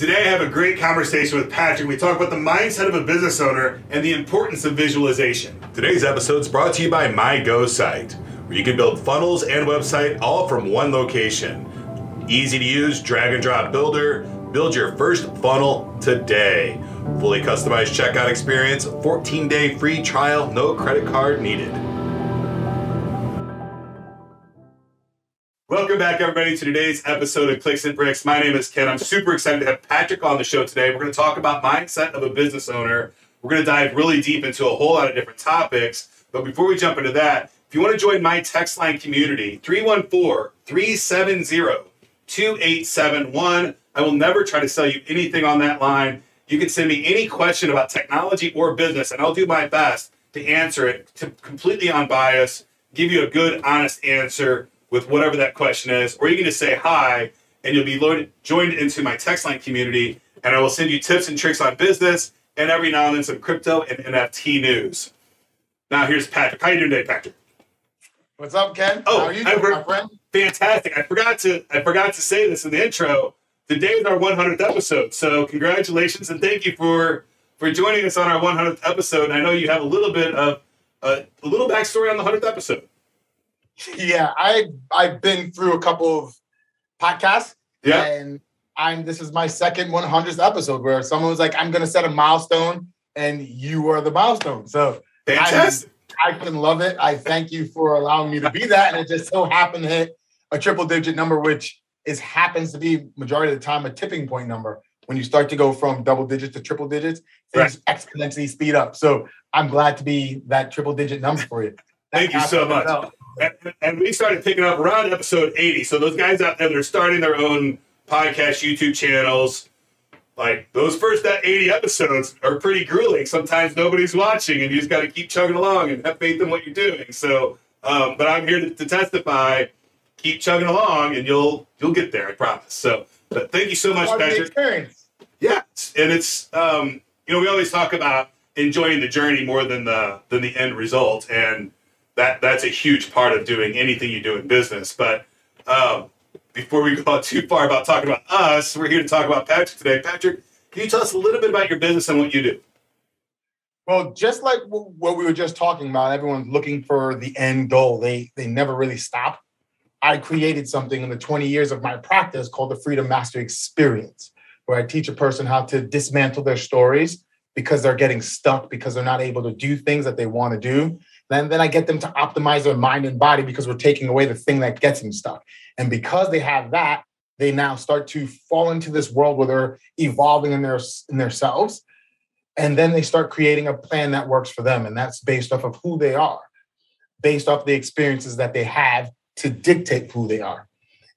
Today I have a great conversation with Patrick. We talk about the mindset of a business owner and the importance of visualization. Today's episode is brought to you by MyGo where you can build funnels and website all from one location. Easy to use, drag and drop builder. Build your first funnel today. Fully customized checkout experience, 14-day free trial, no credit card needed. Welcome back, everybody, to today's episode of Clicks and Bricks. My name is Ken. I'm super excited to have Patrick on the show today. We're going to talk about mindset of a business owner. We're going to dive really deep into a whole lot of different topics. But before we jump into that, if you want to join my text line community, 314-370-2871. I will never try to sell you anything on that line. You can send me any question about technology or business, and I'll do my best to answer it completely unbiased, give you a good, honest answer with whatever that question is, or you can just say hi, and you'll be joined into my text line community, and I will send you tips and tricks on business, and every now and then some crypto and NFT news. Now here's Patrick. How are you doing today, Patrick? What's up, Ken? Oh, how are you doing, my friend? Fantastic. I forgot to say this in the intro. Today is our 100th episode, so congratulations, and thank you for joining us on our 100th episode. And I know you have a little bit of a little backstory on the 100th episode. Yeah, I've been through a couple of podcasts, and this is my second 100th episode where someone was like, "I'm going to set a milestone," and you are the milestone. So fantastic! I can love it. I thank you for allowing me to be that, and it just so happened to hit a triple-digit number, which happens to be majority of the time a tipping point number. When you start to go from double digits to triple digits, things exponentially speed up. So I'm glad to be that triple-digit number for you. Thank you so much. And we started picking up around episode 80. So those guys out there that are starting their own podcast, YouTube channels, like those first 80 episodes are pretty grueling. Sometimes nobody's watching and you just got to keep chugging along and have faith in what you're doing. So, but I'm here to testify, keep chugging along and you'll get there, I promise. So, but thank you so much, Patrick. Yeah. And it's, we always talk about enjoying the journey more than the end result. And that's a huge part of doing anything you do in business. But before we go too far about talking about us, we're here to talk about Patrick today. Patrick, can you tell us a little bit about your business and what you do? Well, just like what we were just talking about, everyone's looking for the end goal. They never really stop. I created something in the 20 years of my practice called the Freedom Mastery Experience, where I teach a person how to dismantle their stories because they're getting stuck, because they're not able to do things that they want to do. Then I get them to optimize their mind and body because we're taking away the thing that gets them stuck. And because they have that, they now start to fall into this world where they're evolving in their selves. And then they start creating a plan that works for them. And that's based off of who they are, based off the experiences that they have to dictate who they are.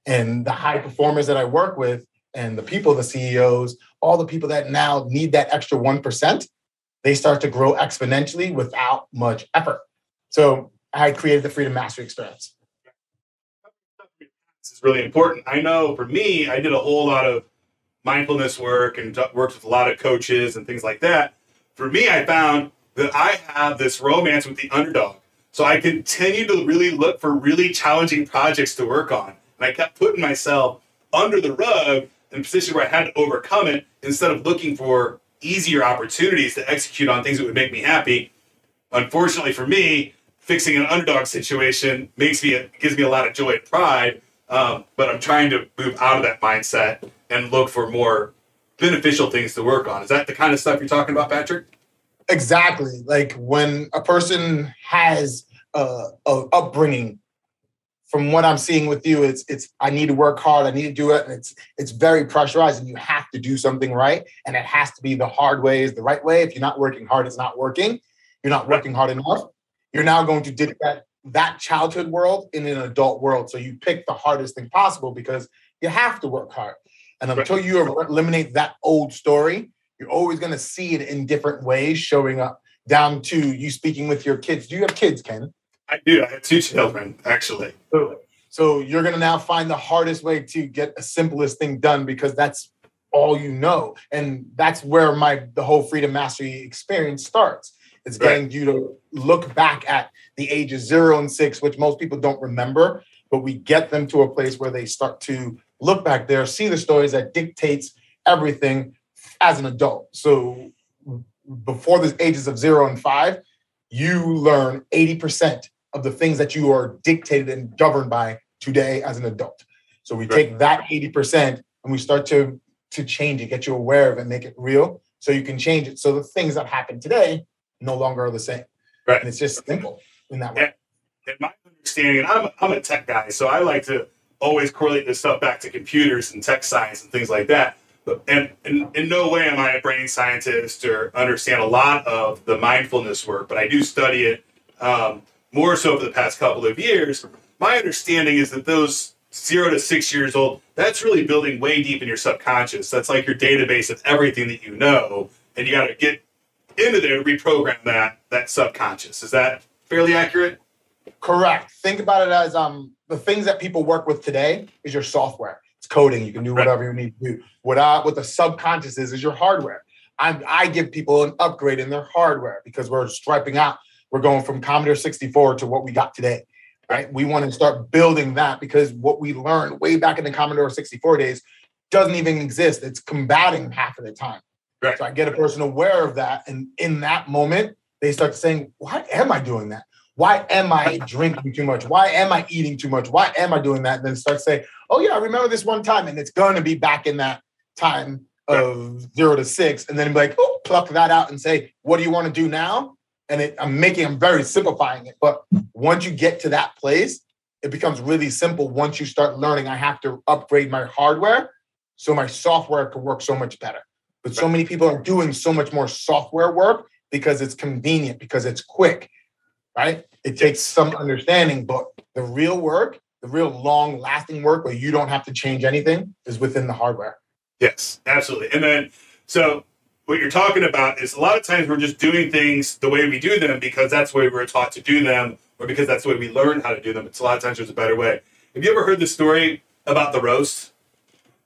And the high performers that I work with and the people, the CEOs, all the people that now need that extra 1%, they start to grow exponentially without much effort. So I created the Freedom Mastery Experience. This is really important. I know for me, I did a whole lot of mindfulness work and worked with a lot of coaches and things like that. For me, I found that I have this romance with the underdog. So I continue to really look for really challenging projects to work on. And I kept putting myself under the rug in a position where I had to overcome it instead of looking for easier opportunities to execute on things that would make me happy. Unfortunately for me, fixing an underdog situation gives me a lot of joy and pride, but I'm trying to move out of that mindset and look for more beneficial things to work on. Is that the kind of stuff you're talking about, Patrick? Exactly. Like when a person has a upbringing, from what I'm seeing with you, it's I need to work hard, I need to do it, and it's very pressurized, and you have to do something right, and it has to be the hard way is the right way. If you're not working hard, it's not working. You're not working hard enough. You're now going to dig that childhood world in an adult world. So you pick the hardest thing possible because you have to work hard. And until you eliminate that old story, you're always going to see it in different ways showing up, down to you speaking with your kids. Do you have kids, Ken? I do. I have 2 children, actually. So you're going to now find the hardest way to get the simplest thing done because that's all you know. And that's where the whole Freedom Mastery Experience starts. It's getting you to look back at the ages 0 and 6, which most people don't remember, but we get them to a place where they start to look back there, see the stories that dictates everything as an adult. So before the ages of 0 and 5, you learn 80% of the things that you are dictated and governed by today as an adult. So we take that 80% and we start to change it, get you aware of it, make it real so you can change it. So the things that happen today no longer are the same. Right. And it's just simple in that way. In my understanding, and I'm a tech guy, so I like to always correlate this stuff back to computers and tech science and things like that. And in no way am I a brain scientist or understand a lot of the mindfulness work, but I do study it more so for the past couple of years. My understanding is that those 0 to 6 years old, that's really building way deep in your subconscious. That's like your database of everything that you know, and you got to get into there to reprogram that subconscious. Is that fairly accurate? Correct. Think about it as the things that people work with today is your software. It's coding. You can do whatever you need to do. What the subconscious is your hardware. I give people an upgrade in their hardware because we're striping out. We're going from Commodore 64 to what we got today, right? We want to start building that because what we learned way back in the Commodore 64 days doesn't even exist. It's combating half of the time. Right. So I get a person aware of that. And in that moment, they start saying, why am I doing that? Why am I drinking too much? Why am I eating too much? Why am I doing that? And then start saying, oh, yeah, I remember this one time. And it's going to be back in that time of 0 to 6. And then be like, oh, pluck that out and say, what do you want to do now? And I'm very simplifying it. But once you get to that place, it becomes really simple. Once you start learning, I have to upgrade my hardware so my software can work so much better. But so many people are doing so much more software work because it's convenient, because it's quick. Right? It takes some understanding, but the real work, the real long-lasting work where you don't have to change anything is within the hardware. Yes, absolutely. And then, so what you're talking about is a lot of times we're just doing things the way we do them because that's the way we're taught to do them or because that's the way we learn how to do them. It's a lot of times there's a better way. Have you ever heard the story about the roast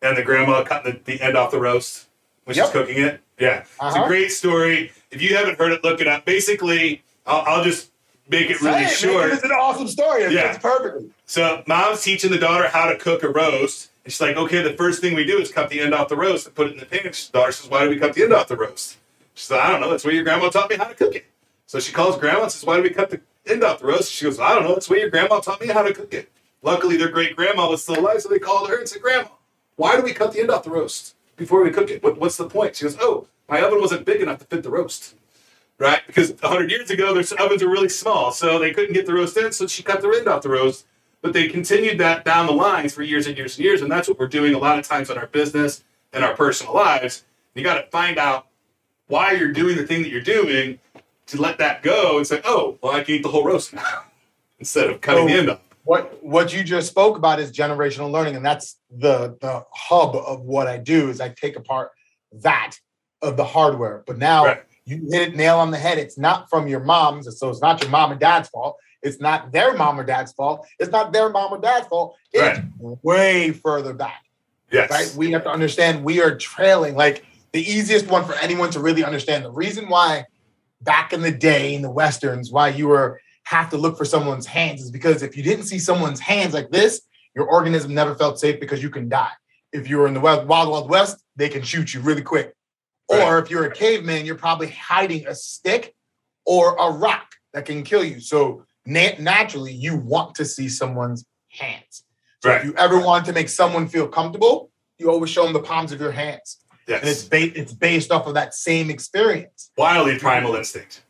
and the grandma cutting the end off the roast when she's cooking it? Yeah. It's a great story. If you haven't heard it, look it up. Basically, I'll just make it really short. It's an awesome story. It fits perfectly. So mom's teaching the daughter how to cook a roast. And she's like, okay, the first thing we do is cut the end off the roast and put it in the pan. The daughter says, why do we cut the end off the roast? She says, I don't know. That's the way your grandma taught me how to cook it. So she calls grandma and says, why do we cut the end off the roast? She goes, I don't know. That's the way your grandma taught me how to cook it. Luckily, their great grandma was still alive, so they called her and said, Grandma, why do we cut the end off the roast before we cook it? What's the point? She goes, oh, my oven wasn't big enough to fit the roast. Right? Because 100 years ago, their ovens were really small, so they couldn't get the roast in, so she cut the end off the roast. But they continued that down the lines for years and years and years, and that's what we're doing a lot of times in our business and our personal lives. You got to find out why you're doing the thing that you're doing to let that go and say, oh, well, I can eat the whole roast now instead of cutting the end off. What you just spoke about is generational learning, and that's the hub of what I do is I take apart that of the hardware. But now you hit it nail on the head. It's not from your mom's, so it's not your mom and dad's fault. It's not their mom or dad's fault. It's not their mom or dad's fault. It's way further back. Yes. Right? We have to understand we are trailing. Like the easiest one for anyone to really understand. The reason why back in the day in the Westerns, why you have to look for someone's hands is because if you didn't see someone's hands like this, your organism never felt safe because you can die. If you were in the Wild Wild West, they can shoot you really quick. Or if you're a caveman, you're probably hiding a stick or a rock that can kill you. So naturally, you want to see someone's hands. So if you ever want to make someone feel comfortable, you always show them the palms of your hands. Yes. And it's based off of that same experience. Wildly primal instinct.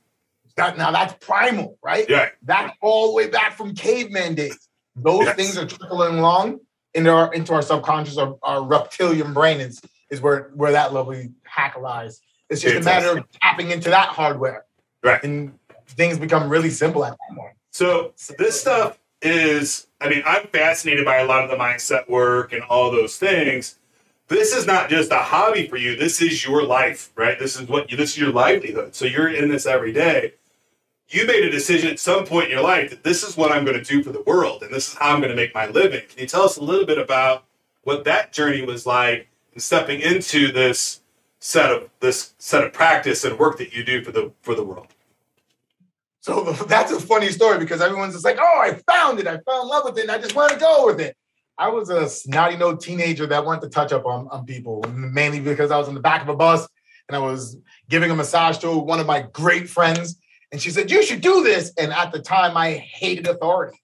Now that's primal, right? Yeah. That's all the way back from caveman days. Those things are trickling along into our subconscious, our reptilian brain is where that lovely hack lies. It's just a matter of tapping into that hardware. Right. And things become really simple at that point. So this stuff is, I'm fascinated by a lot of the mindset work and all those things. This is not just a hobby for you. This is your life, right? This is your livelihood. So you're in this every day. You made a decision at some point in your life that this is what I'm going to do for the world, and this is how I'm going to make my living. Can you tell us a little bit about what that journey was like and stepping into this set of practice and work that you do for the world? So that's a funny story because everyone's just like, oh, I found it. I fell in love with it, and I just want to go with it. I was a snotty-nosed teenager that wanted to touch up on people, mainly because I was in the back of a bus and I was giving a massage to one of my great friends. And she said, you should do this. And at the time, I hated authority.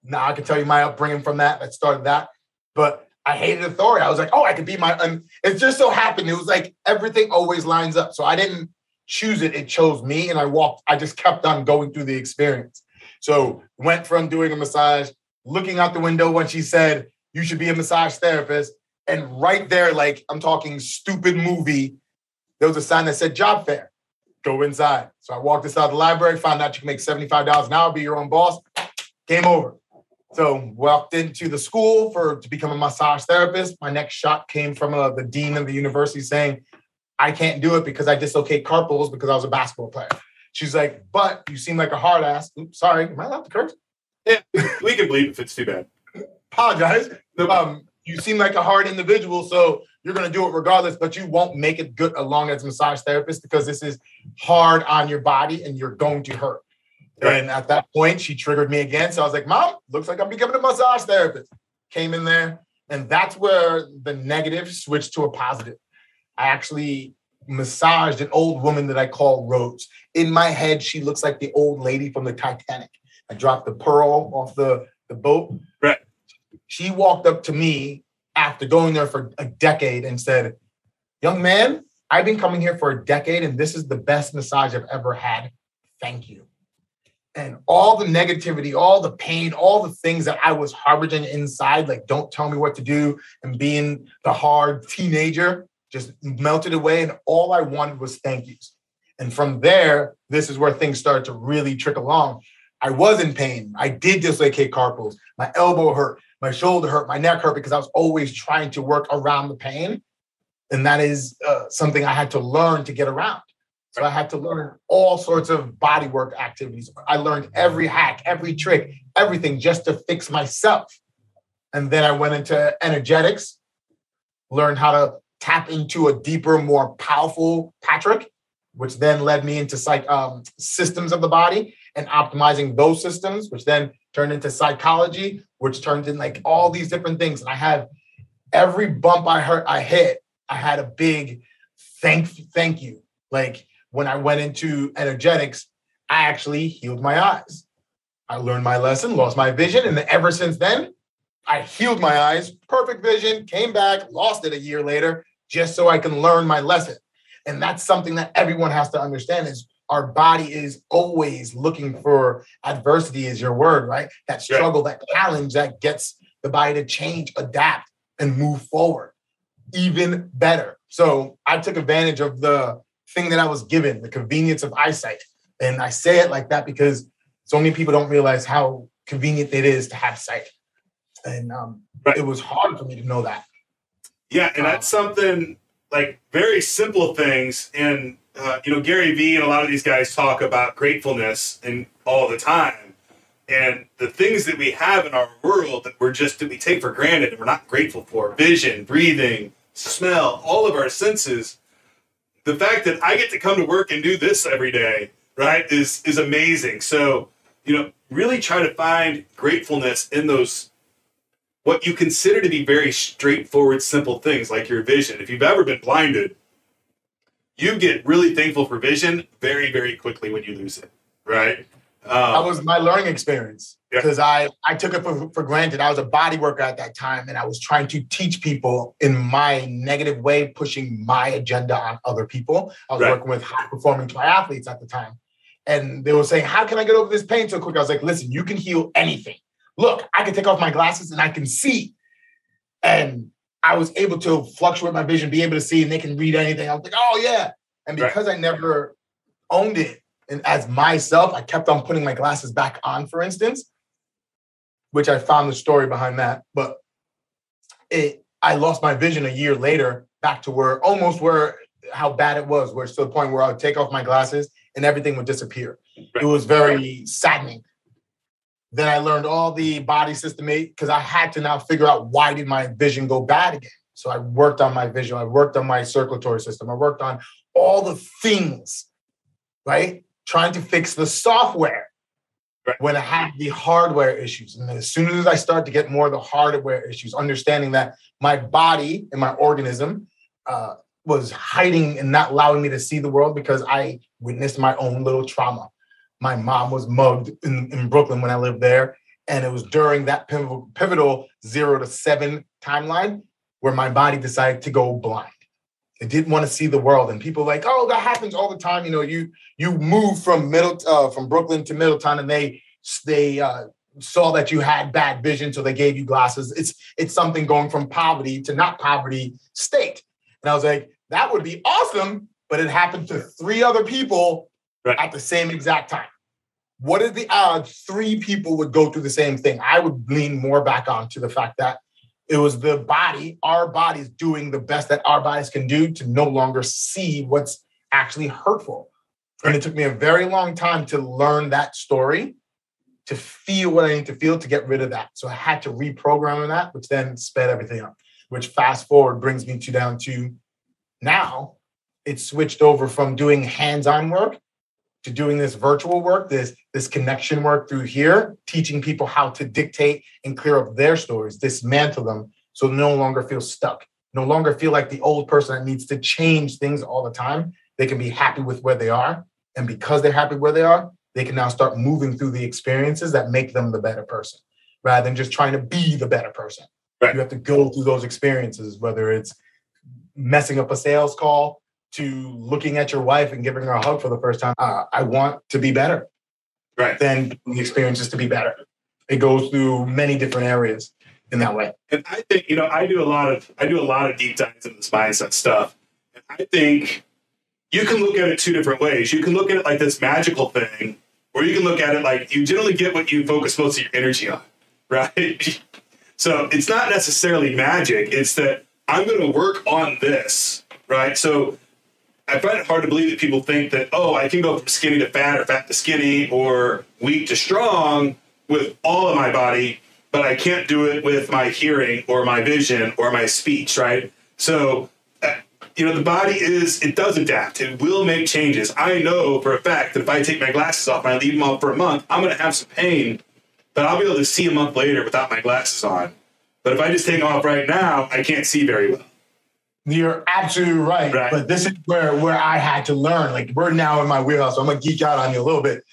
Now, I can tell you my upbringing from that started that. But I hated authority. I was like, oh, I could be my... And it just so happened. It was like everything always lines up. So I didn't choose it. It chose me. And I just kept on going through the experience. So went from doing a massage, looking out the window when she said, you should be a massage therapist. And right there, like I'm talking stupid movie, there was a sign that said job fair. Go inside. So I walked inside the library, found out you can make $75 an hour, be your own boss. Game over. So walked into the school to become a massage therapist. My next shot came from the dean of the university saying, I can't do it because I dislocate carpals because I was a basketball player. She's like, but you seem like a hard ass. Oops, sorry, am I allowed to curse? Yeah, we can bleep if it's too bad. Apologize. You seem like a hard individual, so you're going to do it regardless, but you won't make it good along as a massage therapist because this is hard on your body and you're going to hurt. Right. And at that point, she triggered me again. So I was like, Mom, looks like I'm becoming a massage therapist. Came in there, and that's where the negative switched to a positive. I actually massaged an old woman that I call Rose. In my head, she looks like the old lady from the Titanic. I dropped the pearl off the boat. Right. She walked up to me after going there for a decade and said, young man, I've been coming here for a decade and this is the best massage I've ever had. Thank you. And all the negativity, all the pain, all the things that I was harboring inside, like don't tell me what to do and being the hard teenager, just melted away. And all I wanted was thank yous. And from there, this is where things started to really trickle along. I was in pain. I did dislocate carpals. My elbow hurt. My shoulder hurt. My neck hurt because I was always trying to work around the pain. And that is something I had to learn to get around. So I had to learn all sorts of body work activities. I learned every hack, every trick, everything just to fix myself. And then I went into energetics, learned how to tap into a deeper, more powerful Patrick, which then led me into systems of the body and optimizing those systems, which then turned into psychology, which turned in like all these different things. And I had every bump I hit, I had a big thank you. Like when I went into energetics, I actually healed my eyes. I learned my lesson, lost my vision. And ever since then, I healed my eyes, perfect vision, came back, lost it a year later, just so I can learn my lesson. And that's something that everyone has to understand is our body is always looking for adversity is your word, right? That struggle, that challenge that gets the body to change, adapt, and move forward even better. So I took advantage of the thing that I was given, the convenience of eyesight. And I say it like that because so many people don't realize how convenient it is to have sight. And it was hard for me to know that. Yeah, and that's something like very simple things. And, Gary Vee and a lot of these guys talk about gratefulness and all the time. And the things that we have in our world that we take for granted and we're not grateful for, vision, breathing, smell, all of our senses. The fact that I get to come to work and do this every day, right, is amazing. So, really try to find gratefulness in those, what you consider to be very straightforward, simple things like your vision. If you've ever been blinded, you get really thankful for vision very, very quickly when you lose it, right? That was my learning experience because I took it for granted. I was a body worker at that time, and I was trying to teach people in my negative way, pushing my agenda on other people. I was working with high-performing triathletes at the time, and they were saying, how can I get over this pain so quick? I was like, listen, you can heal anything. Look, I can take off my glasses and I can see. And I was able to fluctuate my vision, be able to see, and they can read anything. I was like, oh, yeah. And because I never owned it, and as myself, I kept on putting my glasses back on, for instance, which I found the story behind that. But I lost my vision a year later back to how bad it was, where it's to the point where I would take off my glasses and everything would disappear. It was very saddening. Then I learned all the body system because I had to now figure out why did my vision go bad again. So I worked on my vision. I worked on my circulatory system. I worked on all the things, right? Trying to fix the software. Right. when I had the hardware issues. And as soon as I start to get more of the hardware issues, understanding that my body and my organism was hiding and not allowing me to see the world because I witnessed my own little trauma. My mom was mugged in Brooklyn when I lived there. And it was during that pivotal 0 to 7 timeline where my body decided to go blind. It didn't want to see the world. And people like, oh, that happens all the time. You know, you move from Brooklyn to Middletown, and they saw that you had bad vision, so they gave you glasses. It's something going from poverty to not poverty state. And I was like, that would be awesome, but it happened to 3 other people at the same exact time. What is the odds 3 people would go through the same thing? I would lean more back on to the fact that it was the body, our bodies doing the best that our bodies can do to no longer see what's actually hurtful. And it took me a very long time to learn that story, to feel what I need to feel to get rid of that. So I had to reprogram that, which then sped everything up, which fast forward brings me down to now it's switched over from doing hands-on work to doing this virtual work, this connection work through here, teaching people how to dictate and clear up their stories, dismantle them so they no longer feel stuck, no longer feel like the old person that needs to change things all the time. They can be happy with where they are. And because they're happy where they are, they can now start moving through the experiences that make them the better person, rather than just trying to be the better person. Right. You have to go through those experiences, whether it's messing up a sales call, to looking at your wife and giving her a hug for the first time. I want to be better. Right. Then the experience is to be better. It goes through many different areas in that way. And I think, I do a lot of deep dives in this mindset stuff. And I think you can look at it 2 different ways. You can look at it like this magical thing, or you can look at it like you generally get what you focus most of your energy on, right? So it's not necessarily magic. It's that I'm going to work on this, right? So I find it hard to believe that people think that, I can go from skinny to fat or fat to skinny or weak to strong with all of my body, but I can't do it with my hearing or my vision or my speech, right? So, the body it does adapt. It will make changes. I know for a fact that if I take my glasses off and I leave them on for a month, I'm going to have some pain, but I'll be able to see a month later without my glasses on. But if I just take them off right now, I can't see very well. You're absolutely right. But this is where I had to learn. Like, we're now in my wheelhouse, so I'm going to geek out on you a little bit.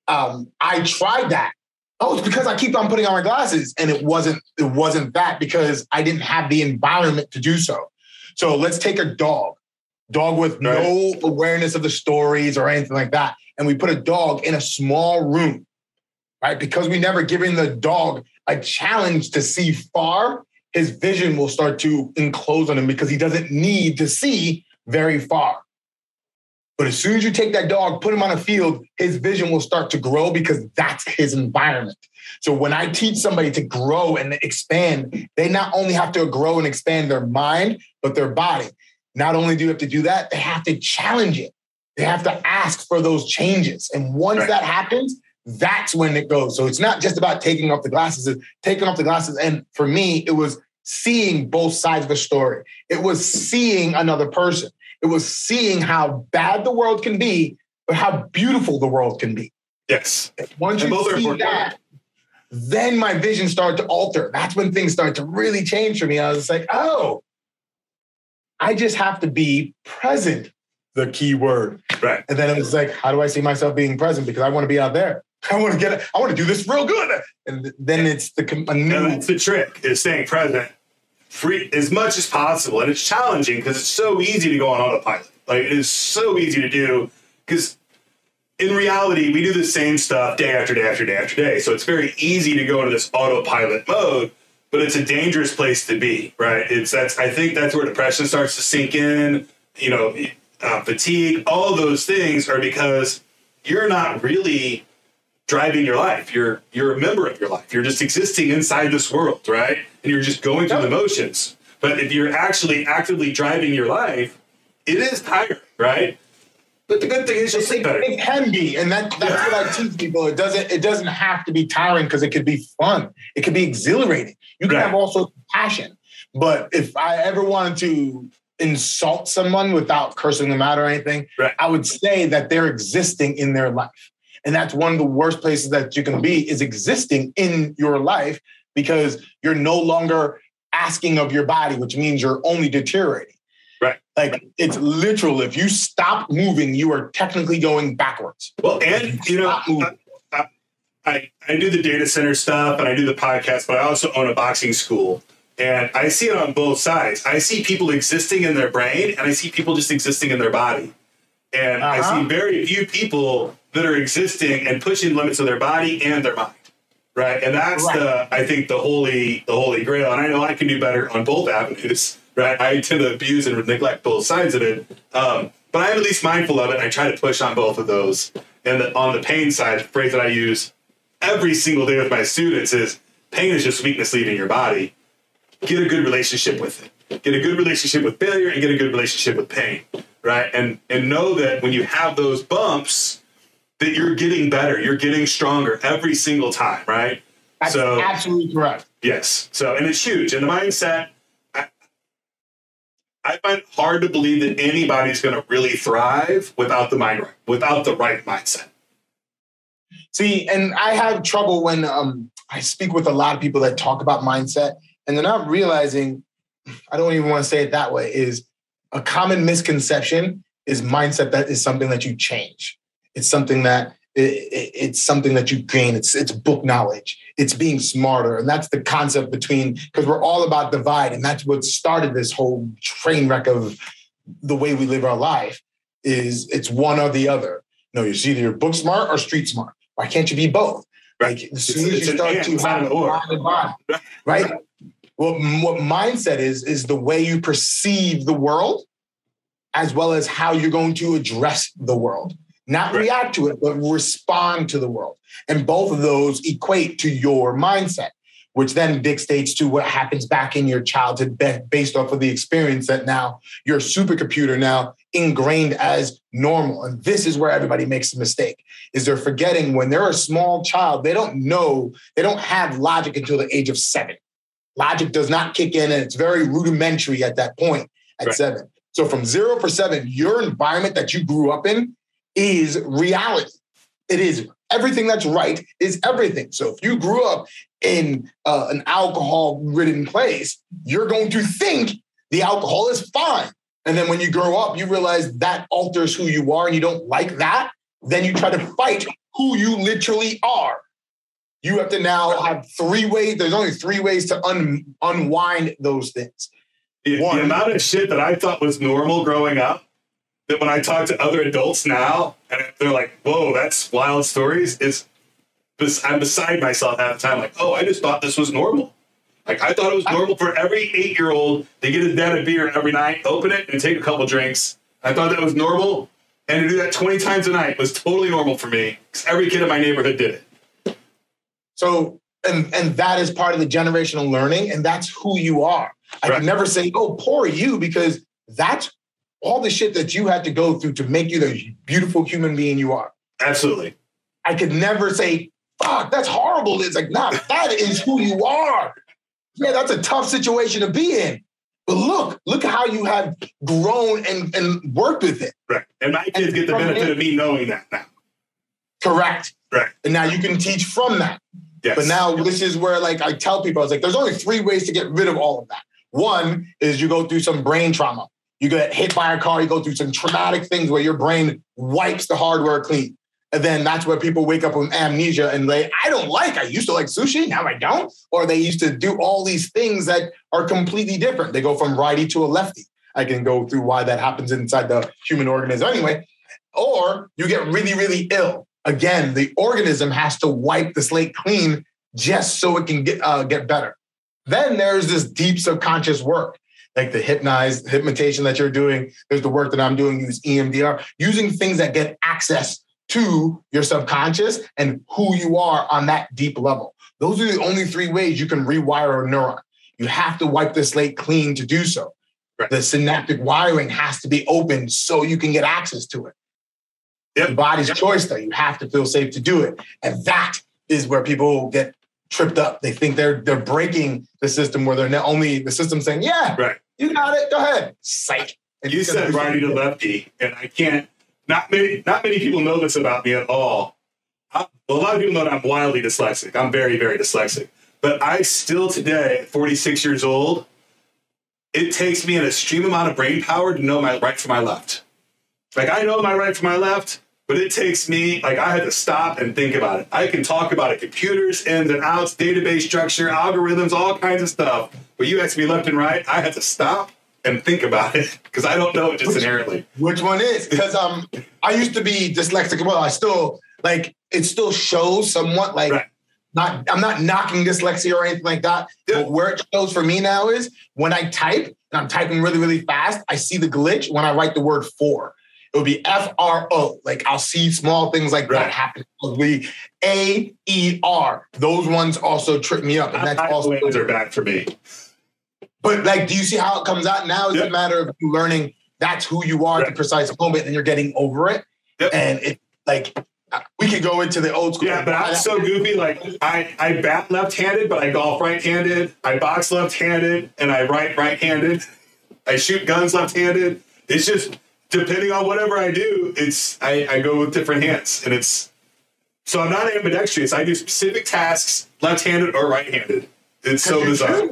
I tried that. It's because I keep on putting on my glasses. And it wasn't that, because I didn't have the environment to do so. So let's take a dog with no awareness of the stories or anything like that. And we put a dog in a small room, right? Because we never given the dog a challenge to see far, his vision will start to enclose on him because he doesn't need to see very far. But as soon as you take that dog, put him on a field, his vision will start to grow because that's his environment. So when I teach somebody to grow and expand, they not only have to grow and expand their mind, but their body. Not only do you have to do that, they have to challenge it. They have to ask for those changes. And once that happens, that's when it goes. So it's not just about taking off the glasses. It's taking off the glasses. And for me, it was seeing both sides of the story. It was seeing another person. It was seeing how bad the world can be, but how beautiful the world can be. Yes. Once you see that, then my vision started to alter. That's when things started to really change for me. I was like, I just have to be present, the key word. Right. And then it was like, how do I see myself being present? Because I want to be out there. I want to do this real good. And then it's that's the trick, is staying present free as much as possible. And it's challenging because it's so easy to go on autopilot. Like, it is so easy to do because in reality, we do the same stuff day after day after day after day. So it's very easy to go into this autopilot mode, but it's a dangerous place to be, right? I think that's where depression starts to sink in, fatigue. All of those things are because you're not really driving your life. You're a member of your life. You're just existing inside this world, right? And you're just going through the motions. But if you're actually actively driving your life, it is tiring, right? But the good thing is you'll sleep better. It can be, and that's what I teach people. It doesn't have to be tiring because it could be fun. It could be exhilarating. You can have also passion. But if I ever wanted to insult someone without cursing them out or anything, I would say that they're existing in their life. And that's one of the worst places that you can be, is existing in your life, because you're no longer asking of your body, which means you're only deteriorating. Right. Like, it's literal. If you stop moving, you are technically going backwards. Well, and, I do the data center stuff and I do the podcast, but I also own a boxing school. And I see it on both sides. I see people existing in their brain and I see people just existing in their body. And I see very few people that are existing and pushing limits of their body and their mind. Right. And that's I think the holy grail. And I know I can do better on both avenues. Right. I tend to abuse and neglect both sides of it. But I'm at least mindful of it. And I try to push on both of those. And on the pain side, the phrase that I use every single day with my students is, pain is just weakness leaving your body. Get a good relationship with it. Get a good relationship with failure and get a good relationship with pain. Right. And know that when you have those bumps, that you're getting better, you're getting stronger every single time, right? That's absolutely correct. Yes. So, and it's huge. And the mindset, I find it hard to believe that anybody's going to really thrive without the right mindset. See, and I have trouble when I speak with a lot of people that talk about mindset, and they're not realizing, I don't even want to say it that way, is a common misconception is mindset that is something that you change. It's something that it's something that you gain. It's book knowledge. It's being smarter. And that's the concept because we're all about divide. And that's what started this whole train wreck of the way we live our life, is it's one or the other. No, you're either book smart or street smart. Why can't you be both? Like, as soon as you start to have a body, right? What mindset is the way you perceive the world, as well as how you're going to address the world. Not react to it, but respond to the world. And both of those equate to your mindset, which then dictates to what happens back in your childhood based off of the experience that now your supercomputer now ingrained as normal. And this is where everybody makes a mistake, is they're forgetting when they're a small child, they don't have logic until the age of 7. Logic does not kick in, and it's very rudimentary at that point at 7. So from 0 for 7, your environment that you grew up in is reality. It is everything that's right is everything. So if you grew up in an alcohol-ridden place, you're going to think the alcohol is fine. And then when you grow up, you realize that alters who you are and you don't like that. Then you try to fight who you literally are. You have to now have 3 ways. There's only 3 ways to unwind those things. The amount of shit that I thought was normal growing up, that when I talk to other adults now, and they're like, whoa, that's wild stories, I'm beside myself half the time. Like, oh, I just thought this was normal. Like, I thought it was normal for every 8-year-old to get a den of beer every night, open it, and take a couple drinks. I thought that was normal. And to do that 20 times a night was totally normal for me, because every kid in my neighborhood did it. So, and that is part of the generational learning, and that's who you are. I can never say, oh, poor you, because that's all the shit that you had to go through to make you the beautiful human being you are. Absolutely. I could never say, fuck, that's horrible. It's like, nah, that is who you are. Yeah, that's a tough situation to be in. But look how you have grown and worked with it. Right. And my kids get the benefit of me knowing that now. Correct. Right. And now you can teach from that. Yes. But now this is where, like, I tell people, I was like, there's only 3 ways to get rid of all of that. One is you go through some brain trauma. You get hit by a car, you go through some traumatic things where your brain wipes the hardware clean. And then that's where people wake up with amnesia and I used to like sushi, now I don't. Or they used to do all these things that are completely different. They go from righty to a lefty. I can go through why that happens inside the human organism anyway. Or you get really, really ill. Again, the organism has to wipe the slate clean just so it can get better. Then there's this deep subconscious work, like the hypnotation that you're doing. There's the work that I'm doing, use EMDR, using things that get access to your subconscious and who you are on that deep level. Those are the only 3 ways you can rewire a neuron. You have to wipe the slate clean to do so. Right. The synaptic wiring has to be open so you can get access to it. Yep. The body's choice, though. You have to feel safe to do it. And that is where people get tripped up. They think they're breaking the system, where they're not only the system saying, yeah, right, you got it, go ahead. Psych. And you said righty to lefty, and I can't, not many people know this about me at all. Well, a lot of people know that I'm wildly dyslexic. I'm very, very dyslexic. But I still today, at 46 years old, it takes me an extreme amount of brain power to know my right from my left. Like, I know my right from my left, but it takes me, like, I had to stop and think about it. I can talk about it, computers, ins and outs, database structure, algorithms, all kinds of stuff. But you ask me left and right, I had to stop and think about it because I don't know it just inherently. Which one is? Because I used to be dyslexic. Well, I still, like, it still shows somewhat, like, Right. I'm not knocking dyslexia or anything like that. Yeah. But where it shows for me now is when I type, and I'm typing really, really fast, I see the glitch when I write the word for. It would be FRO. Like, I'll see small things like that happen. It'll be AER. Those ones also trip me up. And that's also those are bad for me. But, like, do you see how it comes out now? It's a matter of you learning that's who you are at the precise moment, and you're getting over it. Yep. And it, like, we could go into the old school. Yeah, but I'm so goofy. Like, I bat left-handed, but I golf right-handed. I box left-handed, and I write right-handed. I shoot guns left-handed. It's just, depending on whatever I do, I go with different hands. And so I'm not ambidextrous. I do specific tasks left-handed or right-handed. It's so bizarre.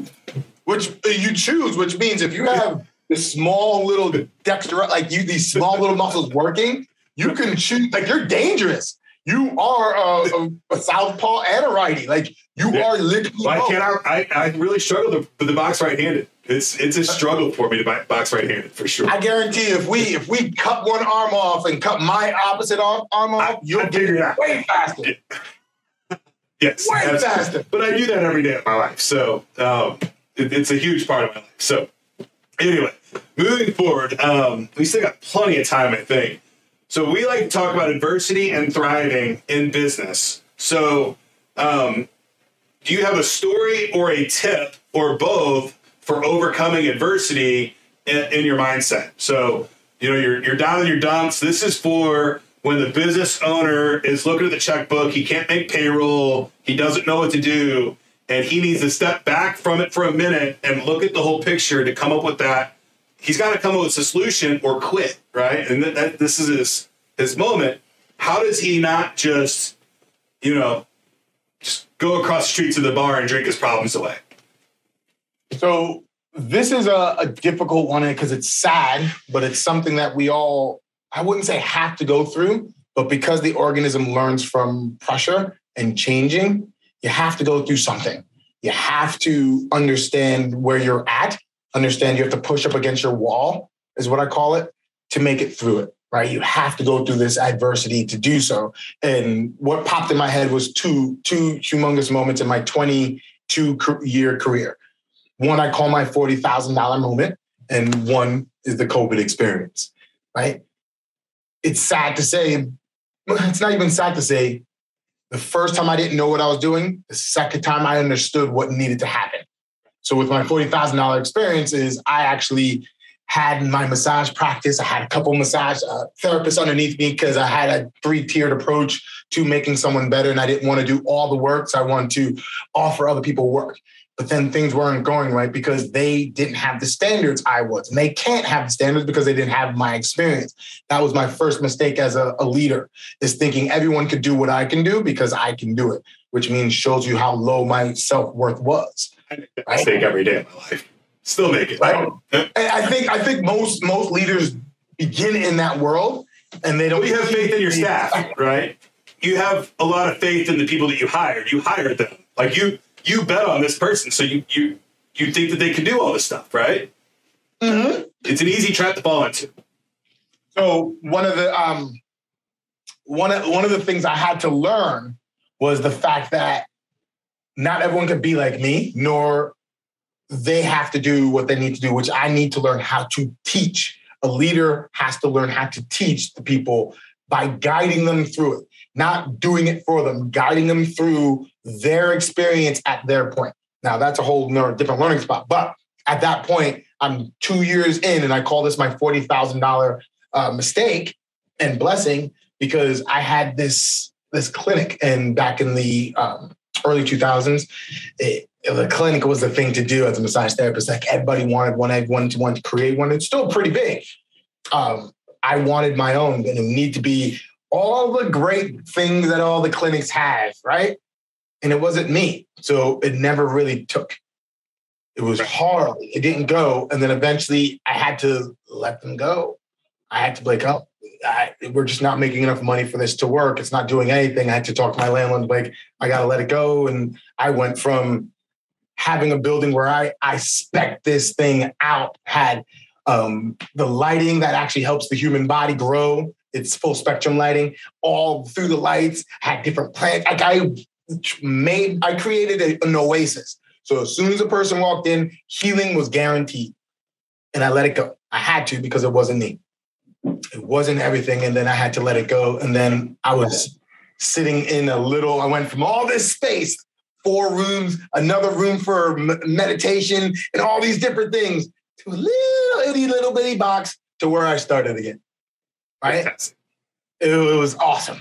Which you choose, which means if you have this small little these small little muscles working, you can choose. Like, you're dangerous. You are a southpaw and a righty. Like, you are literally. Well, I really struggle with the box right-handed. It's a struggle for me to box right-handed, for sure. I guarantee if we cut one arm off and cut my opposite arm off, you'll get it way faster. Yes, way faster. But I do that every day of my life, so it's a huge part of my life. So anyway, moving forward, we still got plenty of time, I think. So we like to talk about adversity and thriving in business. So do you have a story or a tip or both for overcoming adversity in your mindset? So, you're down in your dumps. This is for when the business owner is looking at the checkbook. He can't make payroll. He doesn't know what to do. And he needs to step back from it for a minute and look at the whole picture to come up with that. He's got to come up with a solution or quit, right? And this is his moment. How does he not just go across the street to the bar and drink his problems away? So this is a difficult one because it's sad, but it's something that we all, I wouldn't say have to go through, but because the organism learns from pressure and changing, you have to go through something. You have to understand where you're at, understand you have to push up against your wall, is what I call it, to make it through it, right? You have to go through this adversity to do so. And what popped in my head was two humongous moments in my 22-year career. One I call my $40,000 moment, and one is the COVID experience, right? It's sad to say, it's not even sad to say, the first time I didn't know what I was doing, the second time I understood what needed to happen. So with my $40,000 experiences, I actually had my massage practice. I had a couple massage therapists underneath me because I had a 3-tiered approach to making someone better. And I didn't want to do all the work. So I wanted to offer other people work. But then things weren't going right because they didn't have the standards I was. And they can't have the standards because they didn't have my experience. That was my first mistake as a leader, is thinking everyone could do what I can do because I can do it, which means shows you how low my self-worth was. I make that mistake every day of my life. Still make it. Right? And I think most leaders begin in that world, and they don't. Well, you have faith in your staff, right? You have a lot of faith in the people that you hired. You hired them. Like you bet on this person, so you think that they can do all this stuff, right? Mm-hmm. It's an easy trap to fall into. So one of the things I had to learn was the fact that not everyone can be like me, nor they have to do what they need to do, which I need to learn how to teach. A leader has to learn how to teach the people by guiding them through it, not doing it for them, guiding them through their experience at their point. Now, that's a whole different learning spot. But at that point, I'm 2 years in, and I call this my $40,000 mistake and blessing, because I had this clinic, and back in the early 2000s, the clinic was the thing to do as a massage therapist. Like, everybody wanted one. I wanted to create one. It's still pretty big. I wanted my own, and it needed to be all the great things that all the clinics have, right? And it wasn't me. So it never really took. It was hard. It didn't go. And then eventually I had to let them go. I had to be like, oh, we're just not making enough money for this to work. It's not doing anything. I had to talk to my landlord, like, I got to let it go. And I went from having a building where I spec this thing out, had the lighting that actually helps the human body grow. It's full spectrum lighting all through the lights, had different plants. Like I created an oasis. So as soon as a person walked in, healing was guaranteed. And I let it go. I had to, because it wasn't me. It wasn't everything. And then I had to let it go. And then I was sitting in I went from all this space, 4 rooms, another room for meditation and all these different things, to a little bitty box to where I started again. Right? It was awesome.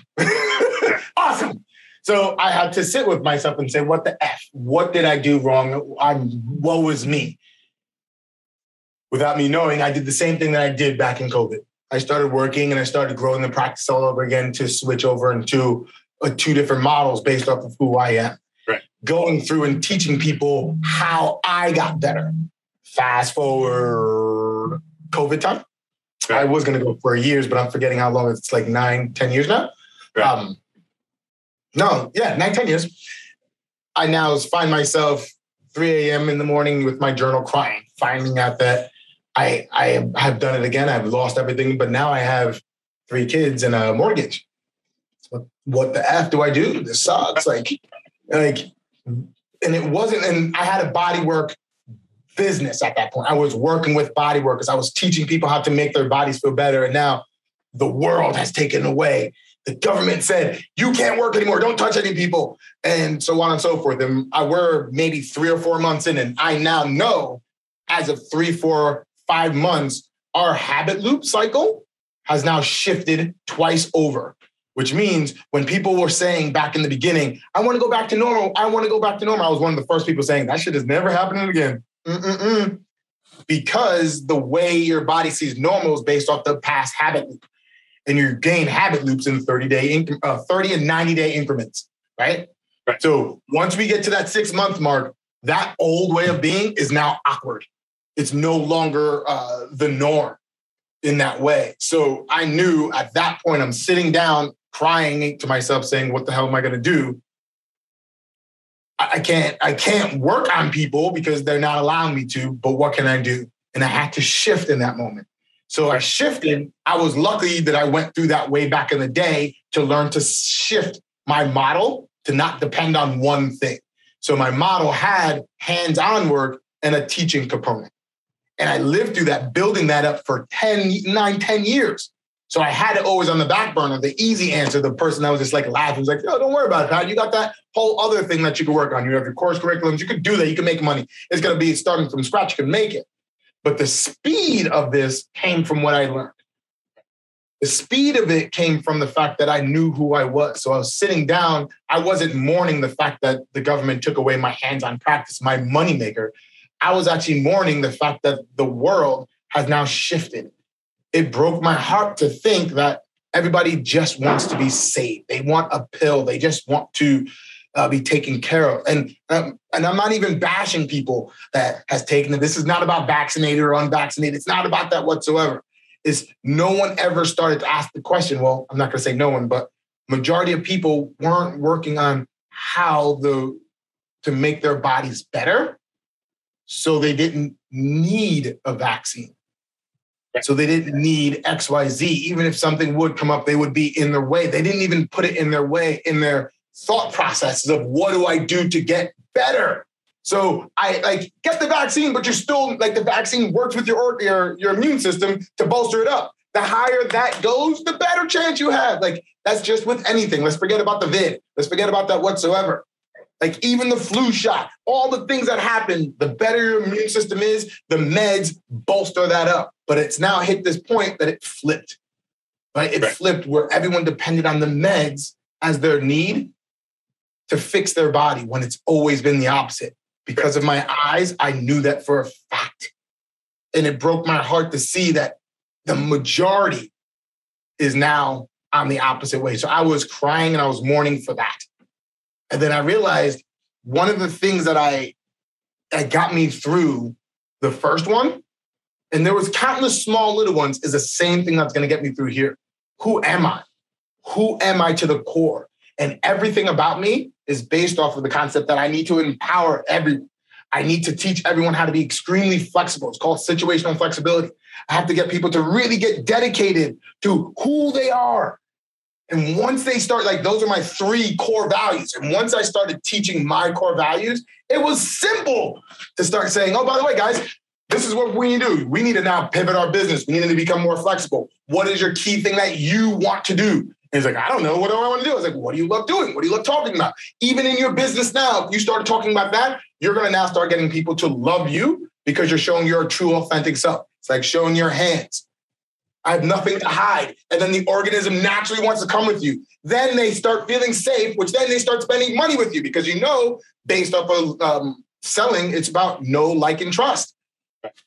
Awesome. So I had to sit with myself and say, what the F? What did I do wrong? What was me? Without me knowing, I did the same thing that I did back in COVID. I started working and I started growing the practice all over again to switch over into 2 different models based off of who I am. Right. Going through and teaching people how I got better. Fast forward COVID time. Right. I was going to go for years, but I'm forgetting how long. It's like 9-10 years now. Right. 9-10 years. I now find myself 3 a.m. in the morning with my journal crying, finding out that I have done it again. I've lost everything, but now I have 3 kids and a mortgage. What the F do I do? This sucks. And it wasn't, and I had a bodywork business at that point. I was working with body workers. I was teaching people how to make their bodies feel better. And now the world has taken away. The government said, you can't work anymore. Don't touch any people. And so on and so forth. And we're maybe 3 or 4 months in. And I now know, as of 3, 4, 5 months, our habit loop cycle has now shifted twice over, which means when people were saying back in the beginning, I want to go back to normal. I want to go back to normal. I was one of the first people saying that shit is never happening again. Because the way your body sees normal is based off the past habit loop. And you gain habit loops in 30 and 90-day increments, right? So once we get to that 6-month mark, that old way of being is now awkward. It's no longer the norm in that way. So I knew at that point, I'm sitting down, crying to myself, saying, what the hell am I going to do? I can't work on people because they're not allowing me to, but what can I do? And I had to shift in that moment. So I shifted. I was lucky that I went through that way back in the day to learn to shift my model to not depend on one thing. So my model had hands-on work and a teaching component. And I lived through that, building that up for 10 years. So I had it always on the back burner, the easy answer, the person that was just like laughing, was like, no, don't worry about it, Pat. You got that whole other thing that you can work on. You have your course curriculums. You could do that. You can make money. It's going to be starting from scratch. You can make it. But the speed of this came from what I learned. The speed of it came from the fact that I knew who I was. So I was sitting down. I wasn't mourning the fact that the government took away my hands-on practice, my moneymaker. I was actually mourning the fact that the world has now shifted. It broke my heart to think that everybody just wants to be saved. They want a pill. They just want to be taken care of. And I'm not even bashing people that has taken it. This is not about vaccinated or unvaccinated. It's not about that whatsoever. It's no one ever started to ask the question. Well, I'm not going to say no one, but majority of people weren't working on how to make their bodies better. So they didn't need a vaccine. So they didn't need XYZ. Even if something would come up, they would be in their way. They didn't even put it in their way, in their thought processes of what do I do to get better? So I get the vaccine, but you're still the vaccine works with your immune system to bolster it up. The higher that goes, the better chance you have. That's just with anything. Let's forget about the vid. Let's forget about that whatsoever. Even the flu shot, all the things that happen, the better your immune system is, the meds bolster that up. But it's now hit this point that it flipped, right? It flipped where everyone depended on the meds as their need to fix their body when it's always been the opposite. Because of my eyes, I knew that for a fact. And it broke my heart to see that the majority is now on the opposite way. So I was crying and I was mourning for that. And then I realized one of the things that got me through the first one, and there was countless small little ones, is the same thing that's going to get me through here. Who am I? Who am I to the core? And everything about me is based off of the concept that I need to empower everyone. I need to teach everyone how to be extremely flexible. It's called situational flexibility. I have to get people to really get dedicated to who they are. And once they start, like, those are my 3 core values. And once I started teaching my core values, it was simple to start saying, oh, by the way, guys, this is what we need to do. We need to now pivot our business. We need to become more flexible. What is your key thing that you want to do? And he's like, I don't know. What do I want to do? I was like, what do you love doing? What do you love talking about? Even in your business now, if you start talking about that, you're going to now start getting people to love you because you're showing your true, authentic self. It's like showing your hands. I have nothing to hide. And then the organism naturally wants to come with you. Then they start feeling safe, which then they start spending money with you because, based off of selling, it's about know, like, and trust.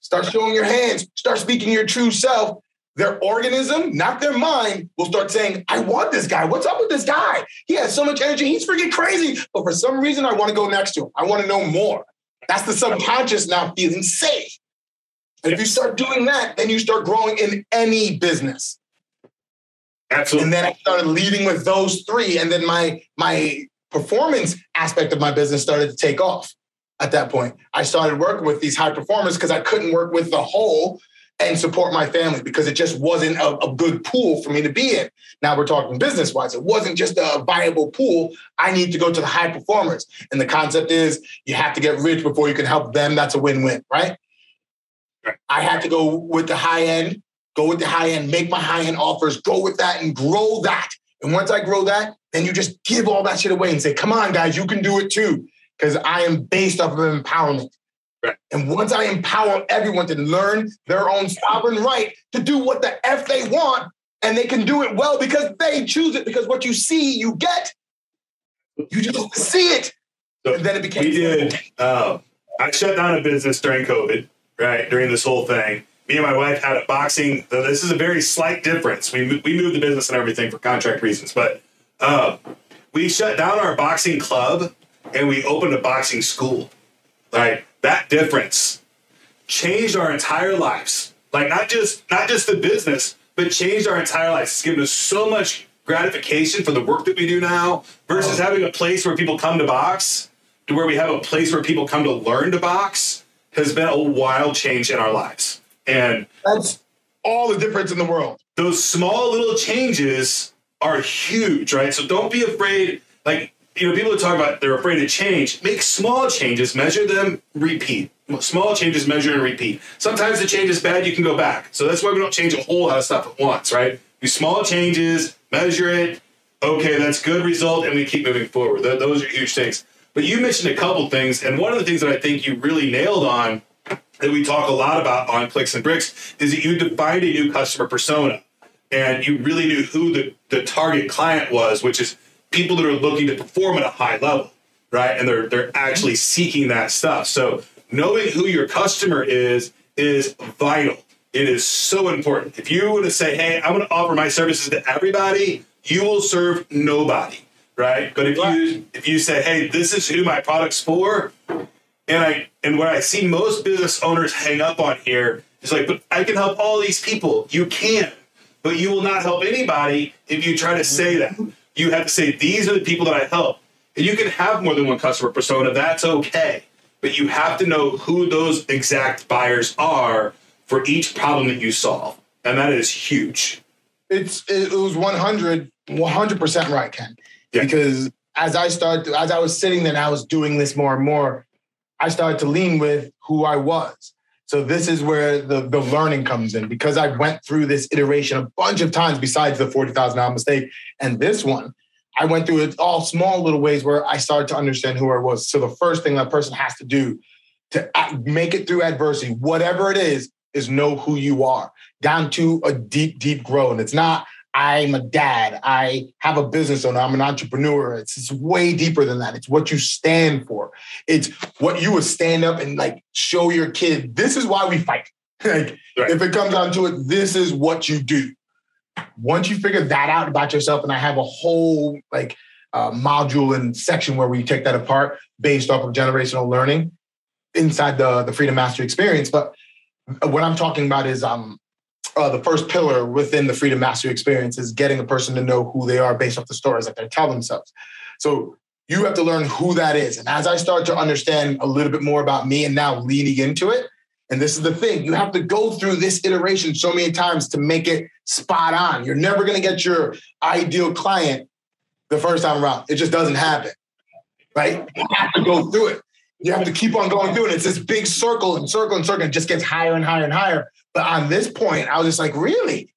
Start showing your hands. Start speaking your true self. Their organism, not their mind, will start saying, I want this guy. What's up with this guy? He has so much energy. He's freaking crazy. But for some reason, I want to go next to him. I want to know more. That's the subconscious now feeling safe. And if you start doing that, then you start growing in any business. Absolutely. And then I started leading with those 3. And then my performance aspect of my business started to take off at that point. I started working with these high performers because I couldn't work with the whole and support my family because it just wasn't a good pool for me to be in. Now we're talking business-wise. It wasn't just a viable pool. I need to go to the high performers. And the concept is you have to get rich before you can help them. That's a win-win, right? I had to go with the high end, make my high-end offers, go with that and grow that. And once I grow that, then you just give all that shit away and say, come on, guys, you can do it too. Because I am based off of empowerment. Right. And once I empower everyone to learn their own sovereign right to do what the F they want, and they can do it well because they choose it, because what you see, you get. You just have to see it. So and then it became... I shut down a business during COVID, right? During this whole thing. Me and my wife had a boxing... This is a very slight difference. We moved the business and everything for contract reasons, but we shut down our boxing club and we opened a boxing school. Like, that difference changed our entire lives. Like, not just the business, but changed our entire lives. It's given us so much gratification for the work that we do now versus having a place where people come to box to where we have a place where people come to learn to box has been a wild change in our lives. And that's all the difference in the world. Those small little changes are huge, right? So don't be afraid. Like, people talk about they're afraid to change. Make small changes, measure them, repeat. Small changes, measure and repeat. Sometimes the change is bad, you can go back. So that's why we don't change a whole lot of stuff at once, right? Do small changes, measure it. Okay, that's good result, and we keep moving forward. Those are huge things. But you mentioned a couple things, and one of the things that I think you really nailed on that we talk a lot about on Clicks and Bricks is that you defined a new customer persona, and you really knew who the target client was, which is people that are looking to perform at a high level, right? And they're actually seeking that stuff. So knowing who your customer is vital. It is so important. If you were to say, hey, I'm going to offer my services to everybody, you will serve nobody, right? But if you say, hey, this is who my product's for, and what I see most business owners hang up on here is like, but I can help all these people. You can, but you will not help anybody if you try to say that. You have to say, these are the people that I help. And you can have more than one customer persona. That's okay. But you have to know who those exact buyers are for each problem that you solve. And that is huge. It was 100% right, Ken. Yeah. Because as I was sitting there and I was doing this more and more, I started to lean with who I was. So this is where the learning comes in, because I went through this iteration a bunch of times besides the $40,000 mistake. And this one, I went through it all small little ways where I started to understand who I was. So the first thing that person has to do to make it through adversity, whatever it is know who you are, down to a deep, deep grow. And it's not, I'm a dad, I have a business owner, I'm an entrepreneur. It's way deeper than that. It's what you stand for. It's what you would stand up and like show your kid, this is why we fight. Like, right. If it comes down to it, this is what you do. Once you figure that out about yourself, and I have a whole module and section where we take that apart based off of generational learning inside the Freedom Mastery experience. But what I'm talking about is the first pillar within the Freedom Mastery experience is getting a person to know who they are based off the stories that they tell themselves. So you have to learn who that is. And as I start to understand a little bit more about me and now leaning into it, and this is the thing, you have to go through this iteration so many times to make it spot on. You're never going to get your ideal client the first time around. It just doesn't happen, right? You have to go through it. You have to keep on going through it. It's this big circle and circle and circle. It just gets higher and higher and higher. But on this point, I was just like, really?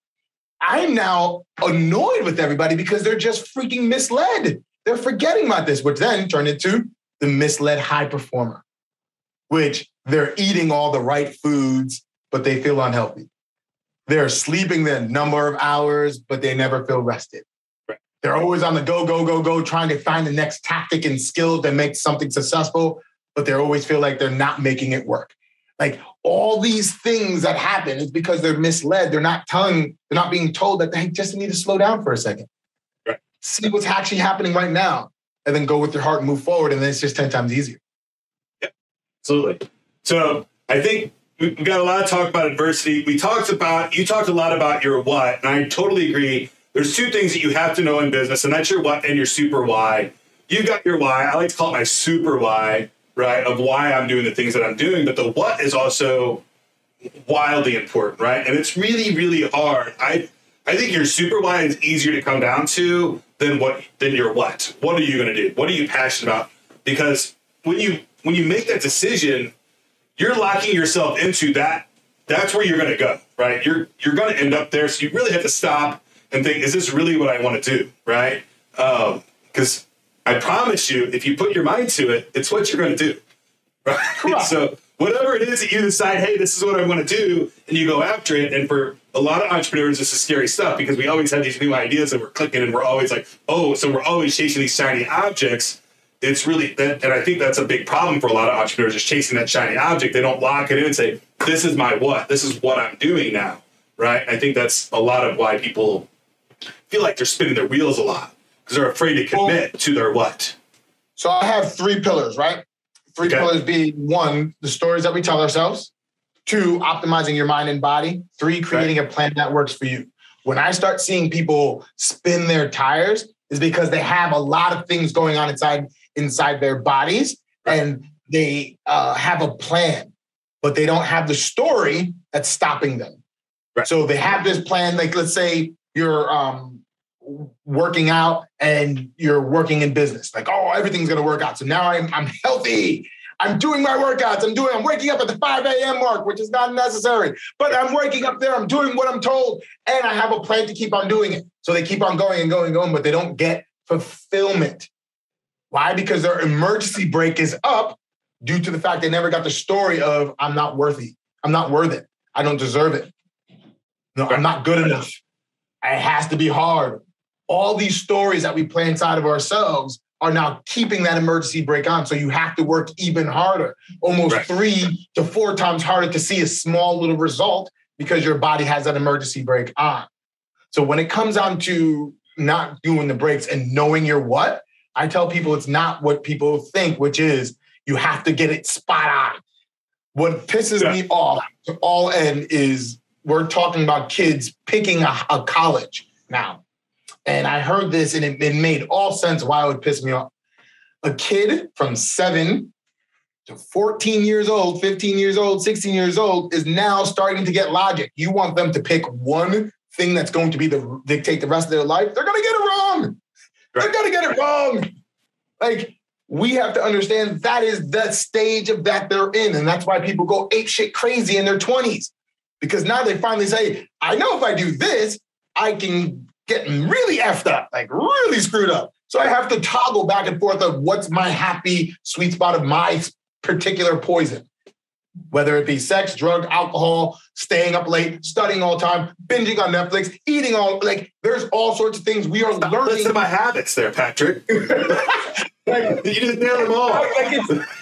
I'm now annoyed with everybody because they're just freaking misled. They're forgetting about this, which then turned into the misled high performer, which they're eating all the right foods, but they feel unhealthy. They're sleeping the number of hours, but they never feel rested. Right. They're always on the go, go, go, go, trying to find the next tactic and skill that makes something successful, but they always feel like they're not making it work. Like all these things that happen is because they're misled. They're not being told that they just need to slow down for a second. Right. See what's actually happening right now, and then go with your heart and move forward. And then it's just 10 times easier. Yeah, absolutely. So I think we've got a lot of talk about adversity. You talked a lot about your what, and I totally agree. There's two things that you have to know in business, and that's your what and your super why. You've got your why. I like to call it my super why, right, of why I'm doing the things that I'm doing. But the what is also wildly important, right? And it's really, really hard. I think your super why is easier to come down to than your what. What are you going to do? What are you passionate about? Because when you make that decision, you're locking yourself into that. That's where you're going to go, right? You're going to end up there. So you really have to stop and think, is this really what I want to do, right? Because I promise you, if you put your mind to it, it's what you're going to do, right? So whatever it is that you decide, hey, this is what I want to do, and you go after it. And for a lot of entrepreneurs, this is scary stuff because we always have these new ideas and we're clicking and we're always like, oh, so we're always chasing these shiny objects. It's really, and I think that's a big problem for a lot of entrepreneurs is chasing that shiny object. They don't lock it in and say, this is my what? This is what I'm doing now, right? I think that's a lot of why people feel like they're spinning their wheels a lot because they're afraid to commit to their what. So I have 3 pillars, right? 3 pillars being 1, the stories that we tell ourselves. 2, optimizing your mind and body. 3, creating a plan that works for you. When I start seeing people spin their tires is because they have a lot of things going on inside their bodies and they have a plan, but they don't have the story that's stopping them. Right. So they have this plan, like let's say you're working out and you're working in business. Like, oh, everything's going to work out. So now I'm healthy. I'm doing my workouts. I'm waking up at the 5 a.m. mark, which is not necessary, but I'm waking up there. I'm doing what I'm told. And I have a plan to keep on doing it. So they keep on going and going and going, but they don't get fulfillment. Why? Because their emergency brake is up due to the fact they never got the story of I'm not worthy. I'm not worth it. I don't deserve it. No, I'm not good enough. It has to be hard. All these stories that we play inside of ourselves are now keeping that emergency brake on. So you have to work even harder, almost 3 to 4 times harder to see a small little result because your body has that emergency brake on. So when it comes down to not doing the brakes and knowing your what, I tell people it's not what people think, which is you have to get it spot on. What pisses me off to all end is we're talking about kids picking a college now. And I heard this and it made all sense why it would piss me off. A kid from 7 to 14 years old, 15 years old, 16 years old is now starting to get logic. You want them to pick one thing that's going to dictate the rest of their life. They're going to get it wrong. They're going to get it wrong. Like, we have to understand that is the stage of that they're in. And that's why people go apeshit crazy in their 20s. Because now they finally say, I know if I do this, I can get really effed up, like really screwed up. So I have to toggle back and forth of what's my happy sweet spot of my particular poison. Whether it be sex, drug, alcohol, staying up late, studying all the time, binging on Netflix, eating there's all sorts of things we are learning. Listen to my habits there, Patrick. You just nailed them all.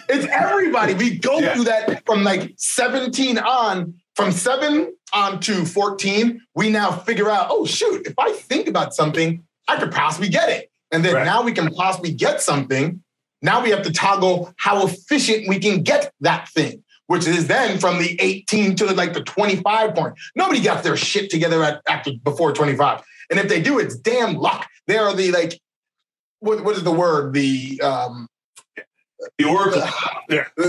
It's everybody. We go through that from 17 on. From 7 on to 14, we now figure out, oh, shoot, if I think about something, I could possibly get it. And then now we can possibly get something. Now we have to toggle how efficient we can get that thing, which is then from the 18 to like the 25 point. Nobody got their shit together before 25. And if they do, it's damn luck. They are the like, what is the word? The oracle.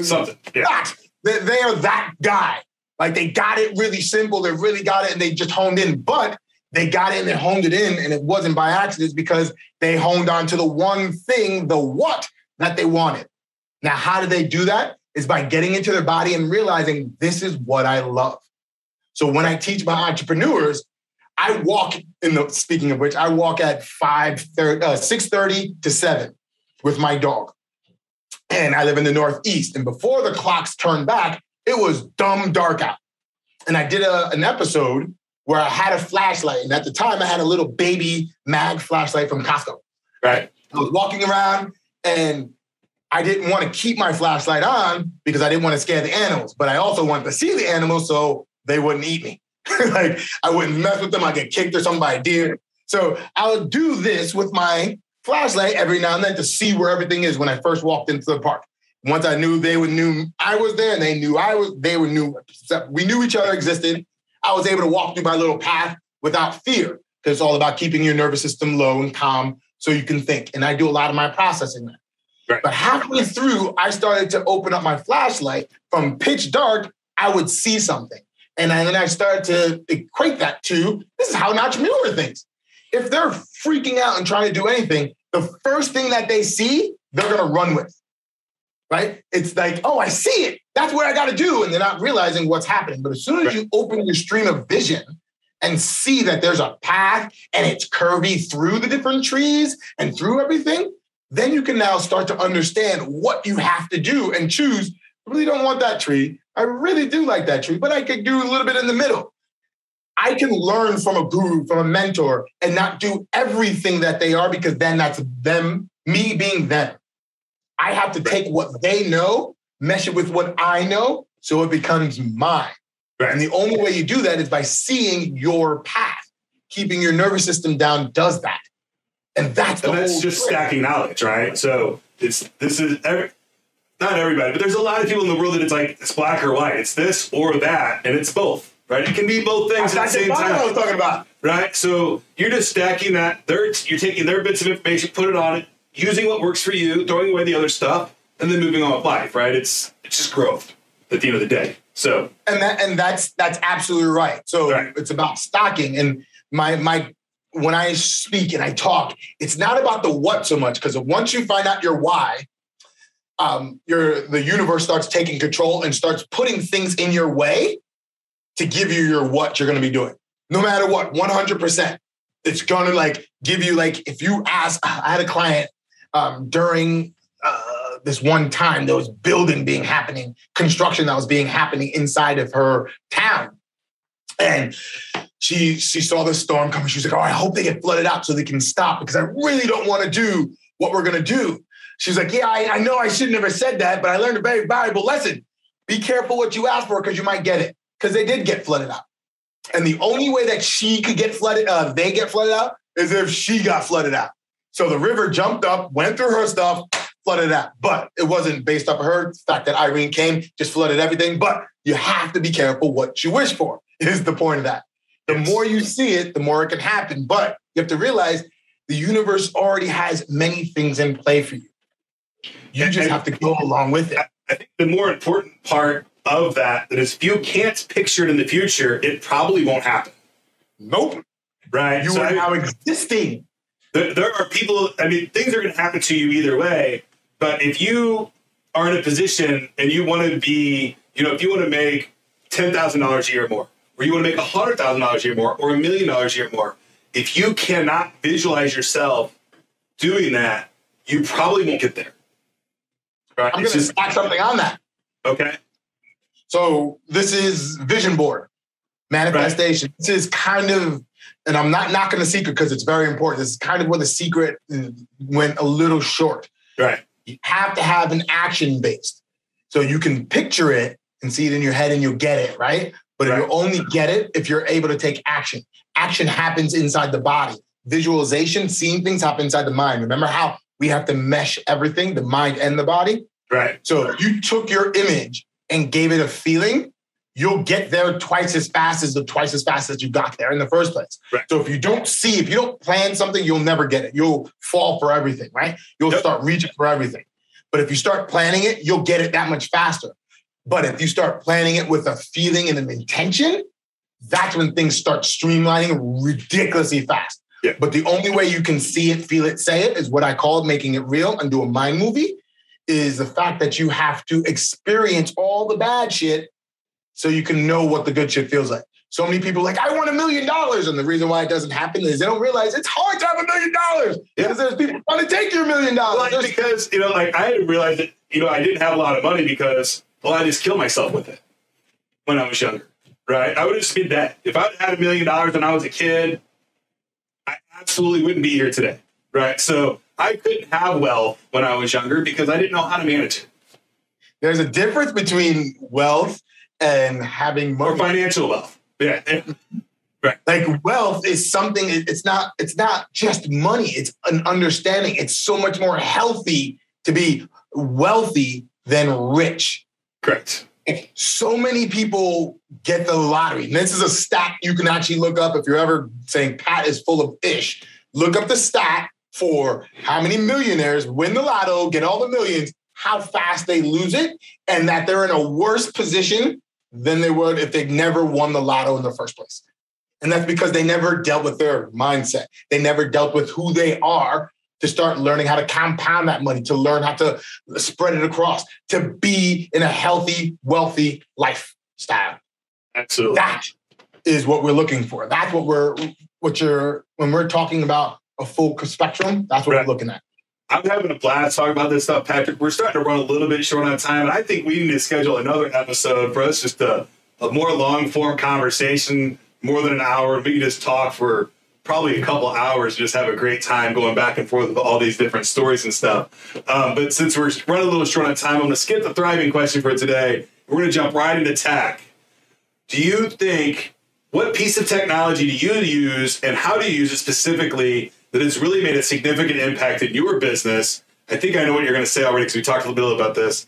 Something. Yeah. They are that guy. Like they got it really simple. They really got it and they just honed in. But they got it and they honed it in and it wasn't by accident. It's because they honed on to the one thing, the what that they wanted. Now, how do they do that? Is by getting into their body and realizing this is what I love. So when I teach my entrepreneurs, I walk speaking of which, I walk at 6:30 to 7 with my dog. And I live in the Northeast. And before the clocks turned back, it was dumb dark out. And I did an episode where I had a flashlight. And at the time, I had a little baby mag flashlight from Costco. Right. I was walking around and I didn't want to keep my flashlight on because I didn't want to scare the animals. But I also wanted to see the animals so they wouldn't eat me. Like I wouldn't mess with them. I'd get kicked or something by a deer. So I would do this with my flashlight every now and then to see where everything is when I first walked into the park. Once I knew knew I was there and they knew we knew each other existed. I was able to walk through my little path without fear because it's all about keeping your nervous system low and calm so you can think. And I do a lot of my processing there. Right. But halfway through, I started to open up my flashlight from pitch dark. I would see something. And then I started to equate that to, this is how an entrepreneur thinks. If they're freaking out and trying to do anything, the first thing that they see, they're going to run with, right? It's like, oh, I see it. That's what I got to do. And they're not realizing what's happening. But as soon as you open your stream of vision and see that there's a path and it's curvy through the different trees and through everything, then you can now start to understand what you have to do and choose. I really don't want that tree. I really do like that tree, but I could do a little bit in the middle. I can learn from a guru, from a mentor, and not do everything that they are because then that's them, me being them. I have to take what they know, mesh it with what I know, so it becomes mine. Right. And the only way you do that is by seeing your path. Keeping your nervous system down does that. And that's just stacking knowledge, right? So not everybody, but there's a lot of people in the world that it's like, it's black or white. It's this or that, and it's both, right? It can be both things at the same time. That's what I was talking about. Right? So you're just stacking that. You're taking their bits of information, put it on it, using what works for you, throwing away the other stuff, and then moving on with life, right? It's just growth at the end of the day. So and that's absolutely right. So It's about stocking. And my when I speak and I talk, it's not about the what so much, because once you find out your why, the universe starts taking control and starts putting things in your way to give you your what you're going to be doing. No matter what, 100%. It's going to like give you, like, if you ask, I had a client during this one time, there was construction that was happening inside of her town. And she saw the storm coming. She was like, oh, I hope they get flooded out so they can stop because I really don't want to do what we're going to do. She's like, yeah, I know I should never said that, but I learned a very valuable lesson. Be careful what you ask for because you might get it. Because they did get flooded out. And the only way that she could get flooded, they get flooded out, is if she got flooded out. So the river jumped up, went through her stuff, flooded out. But it wasn't based off of her. The fact that Irene came, just flooded everything. But you have to be careful what you wish for, is the point of that. The more you see it, the more it can happen. But you have to realize the universe already has many things in play for you. You just have to go along with it. I think the more important part of that is if you can't picture it in the future, it probably won't happen. Nope. Right? You are now existing. There are people, things are going to happen to you either way. But if you are in a position and you want to be, if you want to make $10,000 a year more, or you want to make $100,000 a year more, or $1 million a year more, if you cannot visualize yourself doing that, you probably won't get there. Right? I'm going to stack something on that. Okay. So this is vision board, manifestation. Right. This is kind of, and I'm not knocking the secret because it's very important. This is kind of where the secret went a little short. Right. You have to have an action based. So you can picture it and see it in your head and you'll get it, right? But you'll only get it if you're able to take action. Action happens inside the body. Visualization, seeing things happen inside the mind. Remember how we have to mesh everything, the mind and the body? Right. So if you took your image and gave it a feeling, you'll get there twice as fast as you got there in the first place. Right. So if you don't plan something, you'll never get it. You'll fall for everything, right? You'll start reaching for everything. But if you start planning it, you'll get it that much faster. But if you start planning it with a feeling and an intention, that's when things start streamlining ridiculously fast. Yeah. But the only way you can see it, feel it, say it is what I call making it real and do a mind movie, is the fact that you have to experience all the bad shit so you can know what the good shit feels like. So many people are like, I want $1 million. And the reason why it doesn't happen is they don't realize it's hard to have $1 million. Because there's people trying to take your $1 million. Like, because, I had to realize that, I didn't have a lot of money because, I just killed myself with it when I was younger, right? I would have just been dead. If I had $1 million when I was a kid, I absolutely wouldn't be here today, right? So I couldn't have wealth when I was younger because I didn't know how to manage it. There's a difference between wealth and having money. Or financial wealth. Yeah. Right. Like wealth is something, it's not just money. It's an understanding. It's so much more healthy to be wealthy than rich. Correct. So many people get the lottery. And this is a stat you can actually look up if you're ever saying Pat is full of ish. Look up the stat for how many millionaires win the lotto, get all the millions, how fast they lose it, and that they're in a worse position than they would if they'd never won the lotto in the first place. And that's because they never dealt with their mindset. They never dealt with who they are to start learning how to compound that money, to learn how to spread it across, to be in a healthy, wealthy lifestyle. Absolutely. That is what we're looking for. That's when we're talking about a full spectrum, that's what we're looking at. I'm having a blast talking about this stuff, Patrick. We're starting to run a little bit short on time, and I think we need to schedule another episode for us, just a more long-form conversation, more than an hour. We can just talk for probably a couple hours, just have a great time going back and forth with all these different stories and stuff. But since we're running a little short on time, I'm going to skip the thriving question for today. We're going to jump right into tech. Do you think, what piece of technology do you use, and how do you use it specifically, that has really made a significant impact in your business? I think I know what you're going to say already because we talked a little bit about this.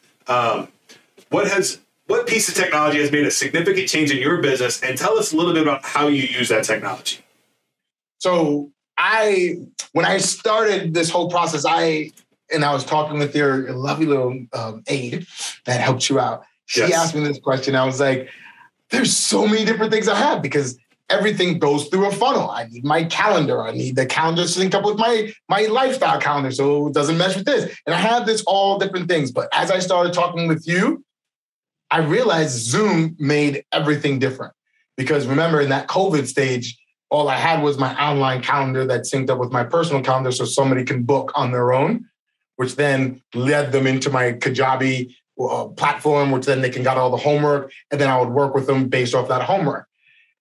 What piece of technology has made a significant change in your business? And tell us a little bit about how you use that technology. So when I started this whole process, I was talking with your lovely little aide that helped you out. She asked me this question. I was like, there's so many different things I have because everything goes through a funnel. I need my calendar. I need the calendar synced up with my lifestyle calendar so it doesn't mess with this. And I have this all different things. But as I started talking with you, I realized Zoom made everything different. Because remember, in that COVID stage, all I had was my online calendar that synced up with my personal calendar so somebody can book on their own, which then led them into my Kajabi platform, which then they got all the homework, and then I would work with them based off that homework.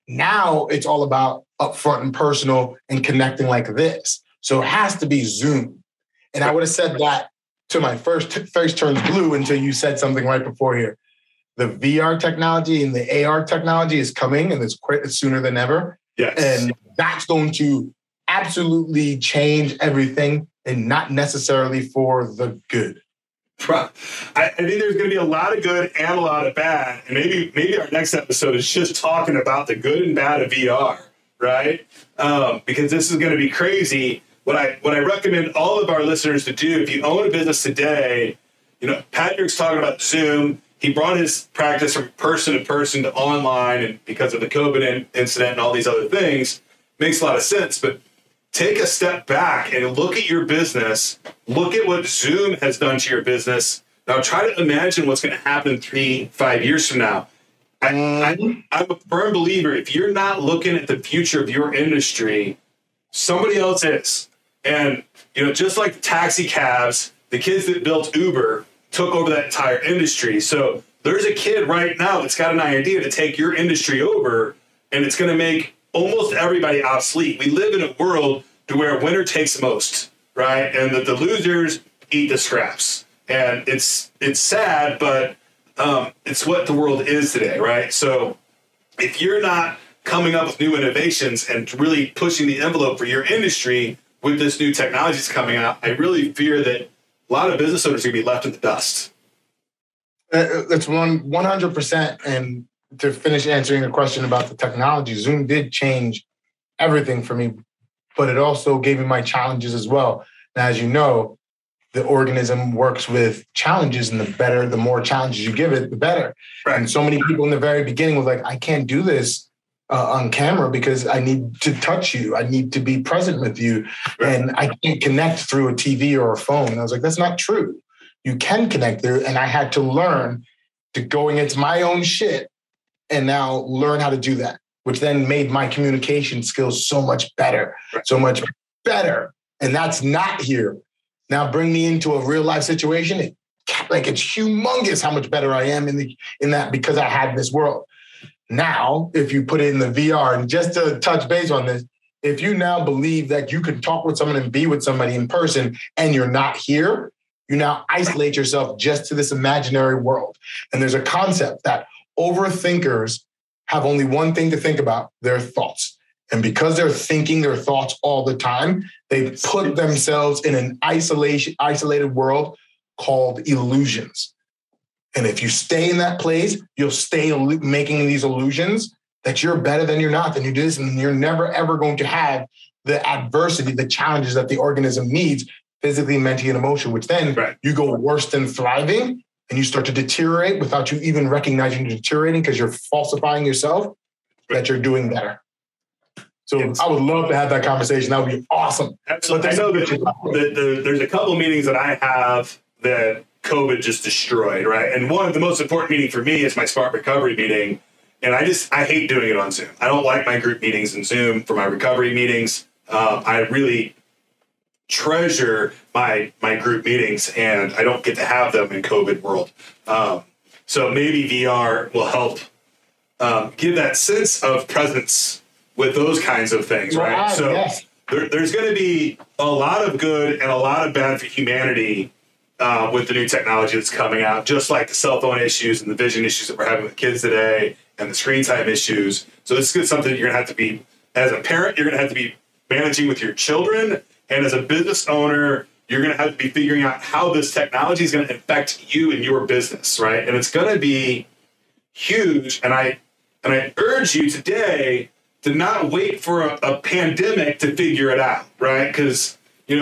Now it's all about upfront and personal and connecting like this. So it has to be Zoom. And I would have said that to my face turns blue until you said something right before here. The VR technology and the AR technology is coming, and it's sooner than ever. Yes. And that's going to absolutely change everything and not necessarily for the good. I think there's going to be a lot of good and a lot of bad. And maybe our next episode is just talking about the good and bad of VR, right? Because this is going to be crazy. What I recommend all of our listeners to do, if you own a business today, Patrick's talking about Zoom. He brought his practice from person to person to online, and because of the COVID incident and all these other things, makes a lot of sense. But take a step back and look at your business. Look at what Zoom has done to your business. Now try to imagine what's going to happen 3-5 years from now. I'm a firm believer, if you're not looking at the future of your industry, somebody else is. And, just like taxi cabs, the kids that built Uber took over that entire industry. So there's a kid right now that's got an idea to take your industry over, and it's going to make almost everybody obsolete. We live in a world to where winner takes most, right? And that the losers eat the scraps. And it's sad, but it's what the world is today, right? So if you're not coming up with new innovations and really pushing the envelope for your industry with this new technology that's coming out, I really fear that a lot of business owners are going to be left in the dust. That's 100%. And to finish answering your question about the technology, Zoom did change everything for me, but it also gave me my challenges as well. And as you know, the organism works with challenges, and the more challenges you give it, the better. Right. And so many people in the very beginning was like, I can't do this on camera because I need to touch you. I need to be present with you. Right. And I can't connect through a TV or a phone. And I was like, that's not true. You can connect through. And I had to learn to go against my own shit and now learn how to do that, which then made my communication skills so much better, so much better. And that's not here. Now bring me into a real life situation. It's humongous how much better I am in that because I had this world. Now, if you put it in the VR, and just to touch base on this, if you now believe that you can talk with someone and be with somebody in person and you're not here, you now isolate yourself just to this imaginary world. And there's a concept that overthinkers have only one thing to think about, their thoughts. And because they're thinking their thoughts all the time, they put themselves in an isolated world called illusions. And if you stay in that place, you'll stay making these illusions that you're better than you're not, than you do this, and you're never, ever going to have the adversity, the challenges that the organism needs, physically, mentally, and emotionally, which then you go worse than thriving, and you start to deteriorate without you even recognizing you're deteriorating because you're falsifying yourself that you're doing better. So I would love to have that conversation. That would be awesome. Absolutely. I know that there's a couple meetings that I have that COVID just destroyed, right? And one of the most important meeting for me is my Smart Recovery meeting. And I hate doing it on Zoom. I don't like my group meetings in Zoom for my recovery meetings. I really treasure my group meetings, and I don't get to have them in COVID world. So maybe VR will help give that sense of presence with those kinds of things, right? So there's going to be a lot of good and a lot of bad for humanity with the new technology that's coming out, just like the cell phone issues and the vision issues that we're having with kids today and the screen time issues. So this is something you're going to have to be, as a parent, you're going to have to be managing with your children. And as a business owner, you're going to have to be figuring out how this technology is going to affect you and your business, right? And it's going to be huge. And I urge you today to not wait for a pandemic to figure it out, right? Because,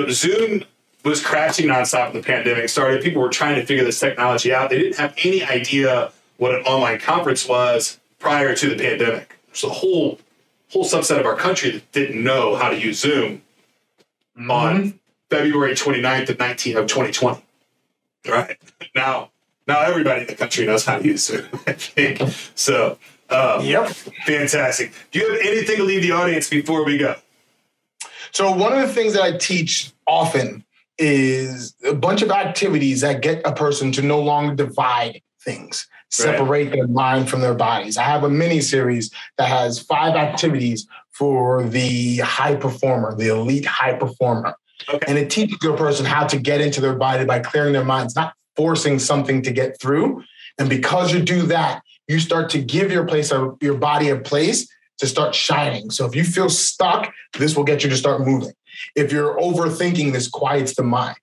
Zoom was crashing nonstop when the pandemic started. People were trying to figure this technology out. They didn't have any idea what an online conference was prior to the pandemic. There's a whole subset of our country that didn't know how to use Zoom on February 29th of 2020. Right? Now everybody in the country knows how to use Zoom, I think. So, fantastic. Do you have anything to leave the audience before we go? So one of the things that I teach often is a bunch of activities that get a person to no longer divide things, separate their mind from their bodies. I have a mini series that has 5 activities for the high performer, the elite high performer. Okay. And it teaches a person how to get into their body by clearing their minds, not forcing something to get through. And because you do that, you start to give your body a place to start shining. So if you feel stuck, this will get you to start moving. If you're overthinking, this quiets the mind.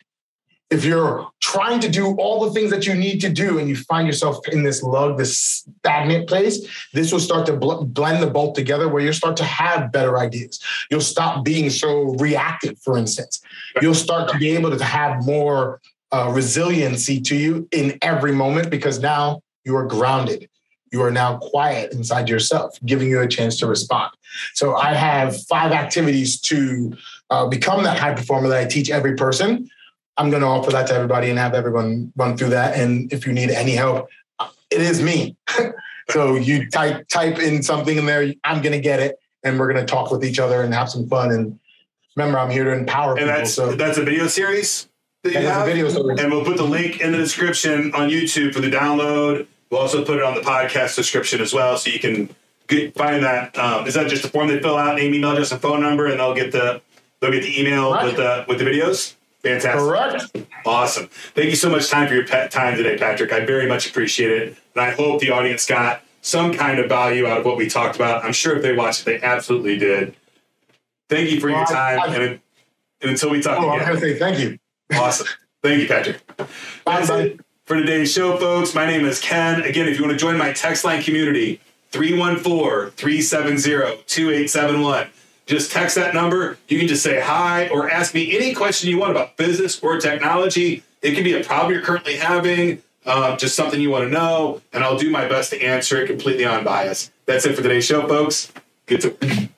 If you're trying to do all the things that you need to do and you find yourself in this stagnant place, this will start to blend the both together where you'll start to have better ideas. You'll stop being so reactive, for instance. You'll start to be able to have more resiliency to you in every moment because now you are grounded. You are now quiet inside yourself, giving you a chance to respond. So I have 5 activities to become that high performer that I teach every person. I'm going to offer that to everybody and have everyone run through that. And if you need any help, it is me. So you type in something in there, I'm going to get it. And we're going to talk with each other and have some fun. And remember, I'm here to empower people. And that's a video series that you have? A video series. And we'll put the link in the description on YouTube for the download. We'll also put it on the podcast description as well. So you can find that. Is that just a form they fill out, name, email address, and phone number, and they'll get the email with the videos? Fantastic. Correct. Awesome. Thank you so much for your time today, Patrick. I very much appreciate it. And I hope the audience got some kind of value out of what we talked about. I'm sure if they watched it, they absolutely did. Thank you for your time. And until we talk again. I was going to say thank you. Awesome. Thank you, Patrick. That's it for today's show, folks. My name is Ken. Again, if you want to join my text line community, 314-370-2871. Just text that number. You can just say hi or ask me any question you want about business or technology. It can be a problem you're currently having, just something you want to know, and I'll do my best to answer it completely unbiased. That's it for today's show, folks. Good to